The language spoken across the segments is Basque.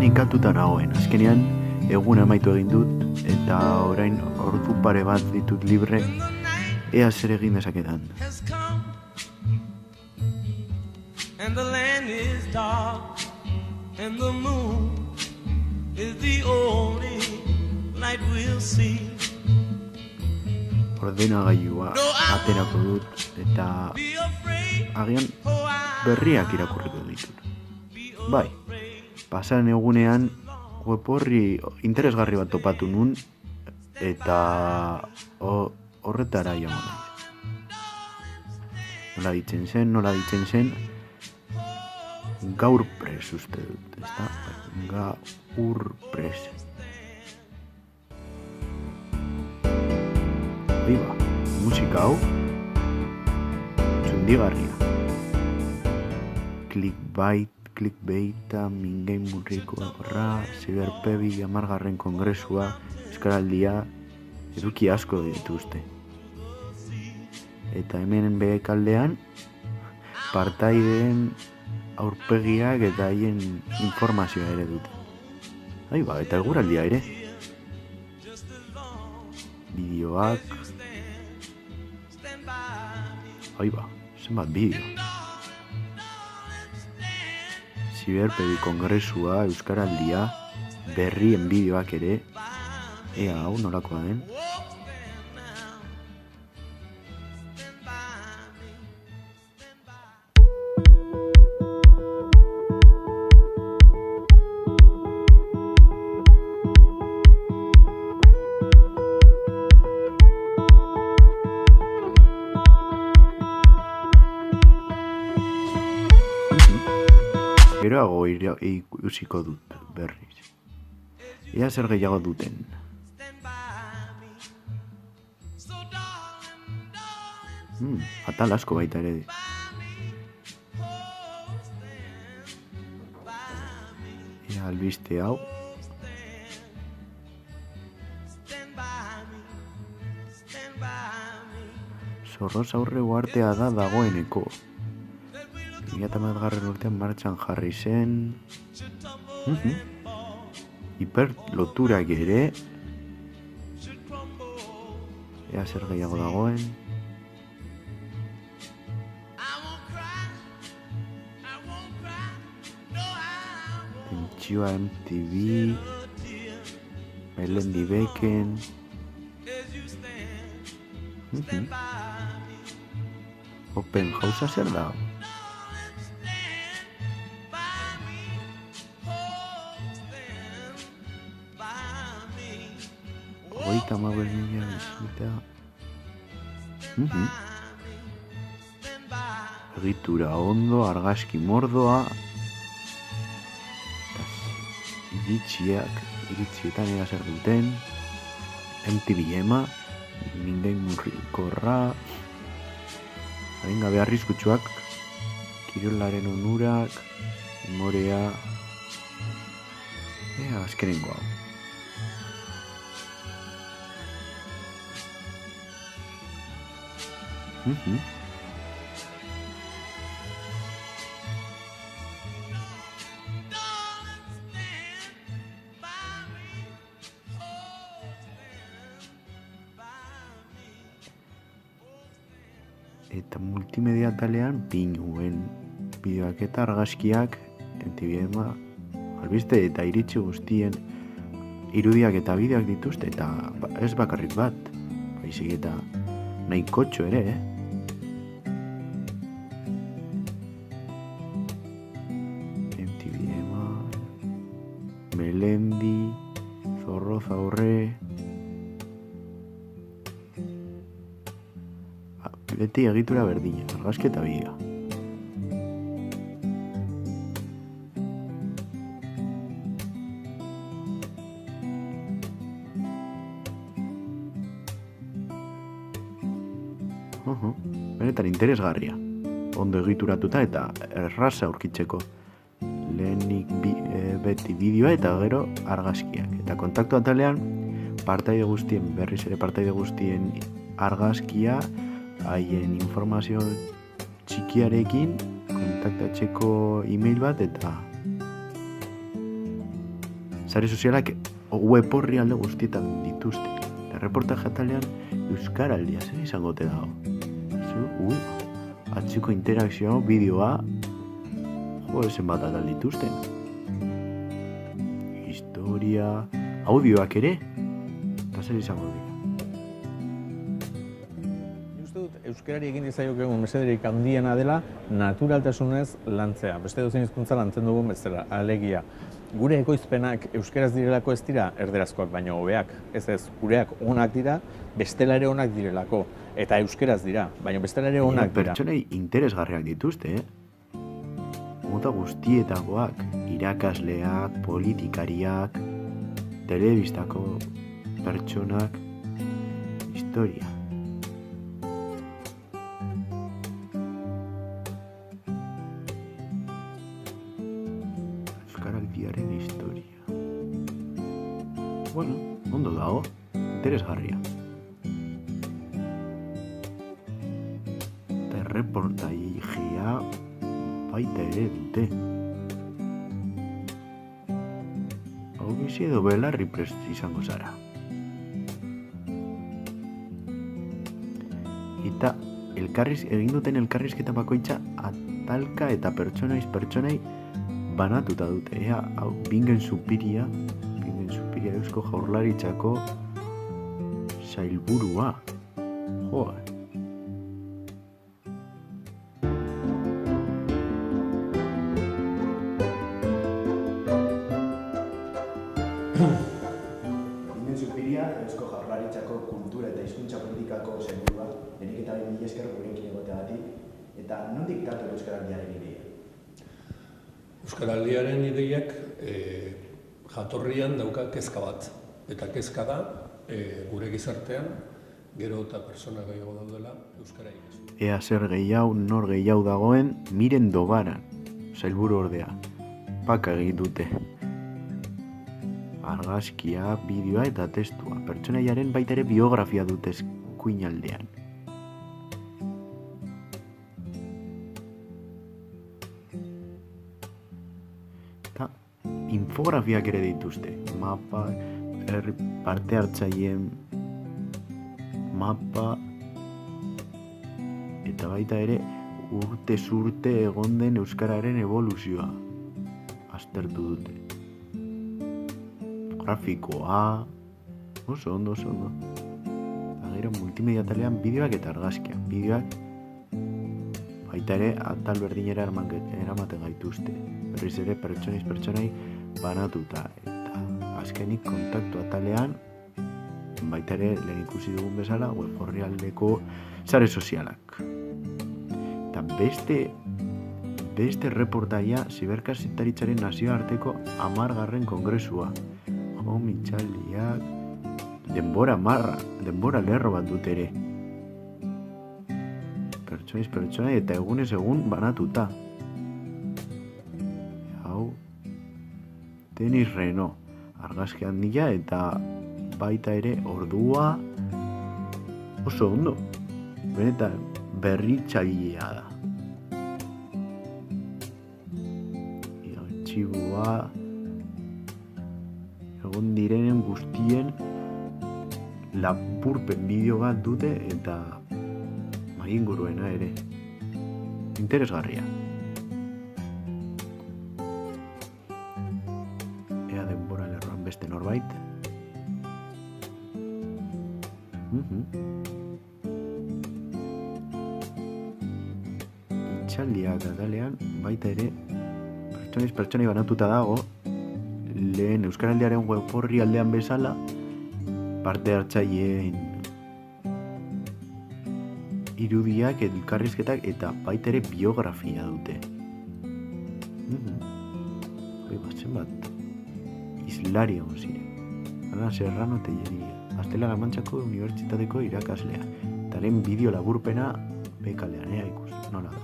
nikatuta nagoen. Azkenean egun amaitu egin dut eta orain ordu pare bat ditut libre, ea zer egin dezaketan. And the land is dark and the moon is the only light we'll see. Ordenagailua aterako dut eta agian berriak irakurriko ditut. Bai, pasan egunean web horri interesgarri bat topatu nun eta horretara joan naiz. Nola ditzen zen, gaur pres uste dut, ezta? Gaur pres. Biba, musika hau txundigarria. Clickbaita, mingein murrikoa, ziberpebi, 10. kongresua, euskaraldia, eduki asko dituzte. Eta hemen behekaldean, partaideen aurpegiak eta haien informazioa ere dute. Aiba, eta eguraldia ere. Bideoak. Aiba, zenbat bideo. Ziberpebi kongresua, euskaraldia, berrien bideoak ere. Ea, hau nolakoa den. Geroago ikusiko dut berriz. Ea zer gehiago duten. Atal asko baita ere. Ea albiste hau. Zorroz aurre uartea da dagoeneko. 2010 urtean martxan jarri zen. Hiperloturak ere. Ea zer gehiago dagoen. Pentsioa MTV. Melendi Beken. Open House zer da? Hogeita hamabost mila bisita. Egitura ondo, argazki mordoa. Iritzietan ega zer duten. MTV Ema, mingein murrikorra. Adingabe arriskutsuak, kirolaren onurak, memoria. Ea azkenengo hau. Eta multimedia talean pinuen bideoak eta argazkiak entibidema albiste eta iritsi guztien irudiak eta bideoak dituzte eta ez bakarrik bat, baizik eta nahikotxo ere, MTV, Melendi, Zorroz aurre, beti egitura berdina, argazki eta bidea. Benetan interesgarria. Ondo egituratuta eta erraza aurkitzeko. Lehenik beti bideoa eta gero argazkiak. Eta kontaktu atalean partaide guztien, berriz ere partaide guztien argazkia, haien informazio txikiarekin kontaktatzeko email bat eta sare sozialak web horri alde guztietan dituzte. Eta reportaje atalean euskaraldia zen izango te dago. Atxiko interakzioa, bideoa, esen bat atal dituzten. Historia, audioak ere, eta zer izango dira. Euskarari egin dizaiokegun mesederik handiena dela naturaltasunez lantzea. Beste dozein hizkuntza lantzen dugun bezala, alegia. Gure ekoizpenak euskaraz direlako ez dira erderazkoak baino hobeak. Ez, gureak onak dira, bestela ere onak direlako. Eta euskaraz dira, baina bestela ere onak dira. Pertsonei interesgarriak dituzte, mota guztietakoak, irakasleak, politikariak, telebistako pertsonak, historia. Euskaraldiaren historia. Bueno, ondo dago, interesgarria. Eta erreportaia baita ere dute. Hau bizi edo belarri prest izango zara. Eta egin duten elkarrizketa bakoitza atalka eta pertsonai banatuta dute. Hau Bingen Zupiria Eusko Jaurlaritzako sailburua. Joa. Bingen Zupiria Eusko Jaurlaritzako kultura eta hizkuntza politikako sailburua, denik eta mila esker gurekin egoteagatik, eta nondik dator euskaraldiaren ideia? Euskaraldiaren ideiak jatorrian dauka kezka bat. Eta kezka da, gure gizartean, gero eta persona gehiago daudela euskara ikasten. Ea zer nor gehiago dagoen, Miren Dobaran, sailburu ordea. Paka egin dute. Argazkia, bideoa eta testua. Pertsonaiaren baita ere biografia dute eskuinaldean. Eta infografiak ere dituzte. Mapa, parte hartzaileen mapa, eta baita ere urte zurte egon den euskararen evoluzioa aztertu dute. Grafikoa, oso ondo. Eta gero multimedia talean bideoak eta argazkiak. Bideoak baita ere atal berdinera eramaten gaituzte. Berriz ere pertsonai banatuta. Eta azkenik kontaktu atalean baita ere lehen ikusi dugun bezala web orrialdeko sare sozialak. Eta beste reportaia ziberkazetaritzaren nazioarteko 10. kongresua. Mitxaldiak, denbora lerro bat dut ere. Pertsonai eta egunez egun banatuta. Hau, Denis Reno, argazki handia eta baita ere ordua oso ondo. Benetan berritzailea da. Artxiboa egon direnen guztien lapurpen bideo bat dute eta inguruena ere. Interesgarria. Ea denbora lerroan beste norbait. Itxaldiak atalean baita ere pertsonai banatuta dago. Lehen euskaraldiaren web horri aldean bezala parte hartzaileen irudiak, elkarrizketak eta baita ere biografia dute. Batzen bat islari egon ziren. Ana Serrano Tellería, Gaztela-La Mantxako Unibertsitateko irakaslea. Eta lehen bideo laburpena bekalean, ikus, nola da.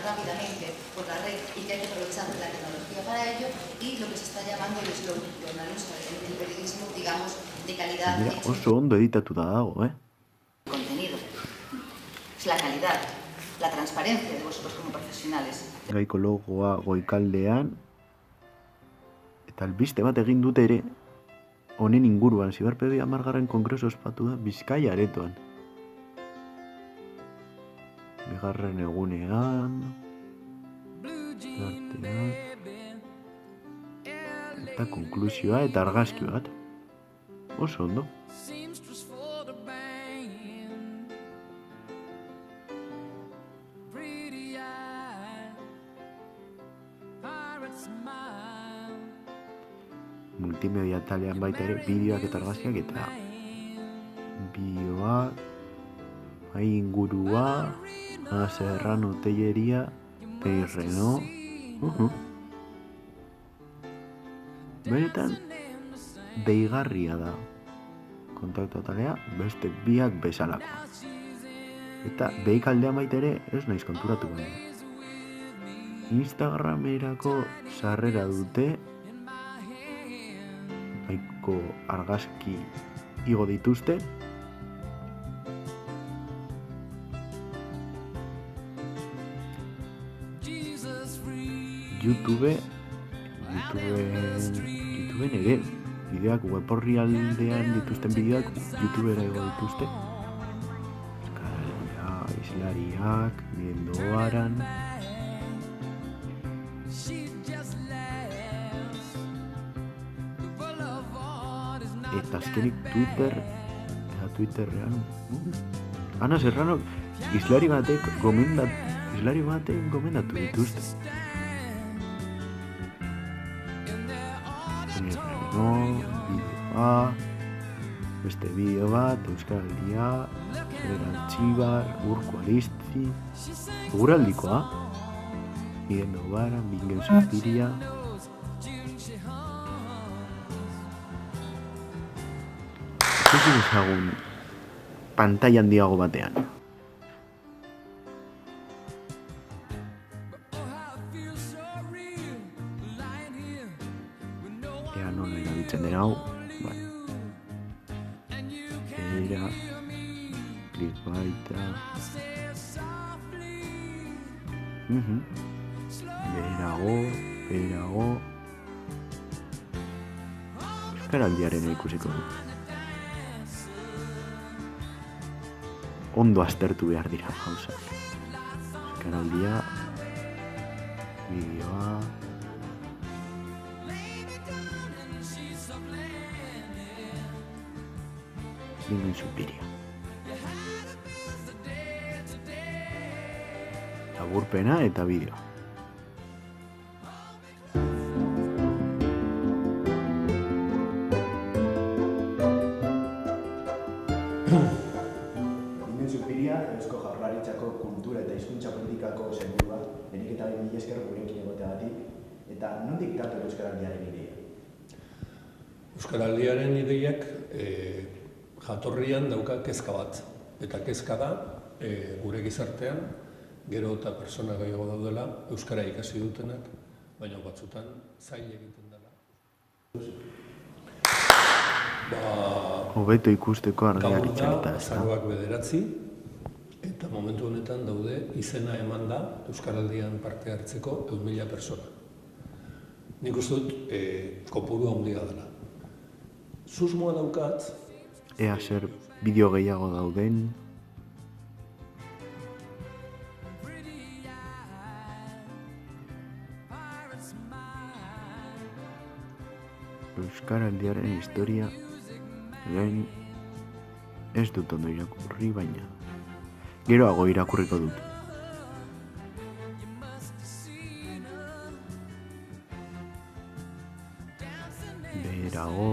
Rápidamente por la red y que hay que aprovechar la tecnología para ello, y lo que se está llamando el slow journalism, el periodismo, digamos, de calidad. Mira, oso ondo editatuta dago, es la calidad, la transparencia de vosotros como profesionales. Gaiko logoa goikaldean, eta albiste bat egin dute ere, honen inguruan, Ziberpedia 10. kongresu ospatu da Bizkaia aretoan. Bigarren egunean, arteak, eta konklusioa eta argazki bat. Oso ondo. Multimedia talean baita ere, bideoak eta argazkiak eta bideoak, ingurua, Serrano Telleria, Peirreno. Benetan, deigarria da. Kontaktu talea, beste biak bezalako. Eta behikaldean baita ere, ez naiz konturatu baina. Instagramerako sarrera dute, nahiko argazki igo dituzte. YouTubeen ere, bideoak web orrialdean dituzten bideoak YouTubera igo dituzte. Euskaraldia, islariak, Mendoaran. Eta azkenik Twitterrean, Ana Serrano, islari batek gomendatu dituzte. Bideoa, beste bideo bat, Euskaraldia, Txibar, Urko Aristi, eguraldikoa, Miguel Novara, Bingen Suspiria. Ikusi dezagun pantaila handiago batean. Ea nola erabiltzen den hau. Era, klik baita. Beherago. Euskaraldiaren ikusiko du. Ondo aztertu behar dira gauzak. Euskaraldia, bideoa. Bingen Suspiria. Laburpena eta bideoa. Bingen Suspiria, Eusko Jaurlaritzako kultura eta hizkuntza politikako sailburua, lehenik eta behin mila esker gurekin egoteagatik, eta nondik dator Euskaraldiaren ideia? Euskaraldiaren ideiak jatorrian dauka kezka bat. Eta kezka da, gure gizartean, gero eta persona gehiago daudela, euskara ikasi dutenak, baina batzutan zail egiten dela. Hobeto ikusteko argiak itxarita ez da. Azaroak 9, eta momentu honetan daude izena eman da Euskaraldian parte hartzeko 100.000 persona. Nik uste dut kopuru handia dela. Susmoa daukat, Ea zer bideo gehiago dauden. Euskaraldiaren historia lehen ez dut ondo irakurri, baina geroago irakurriko dut. Beherago.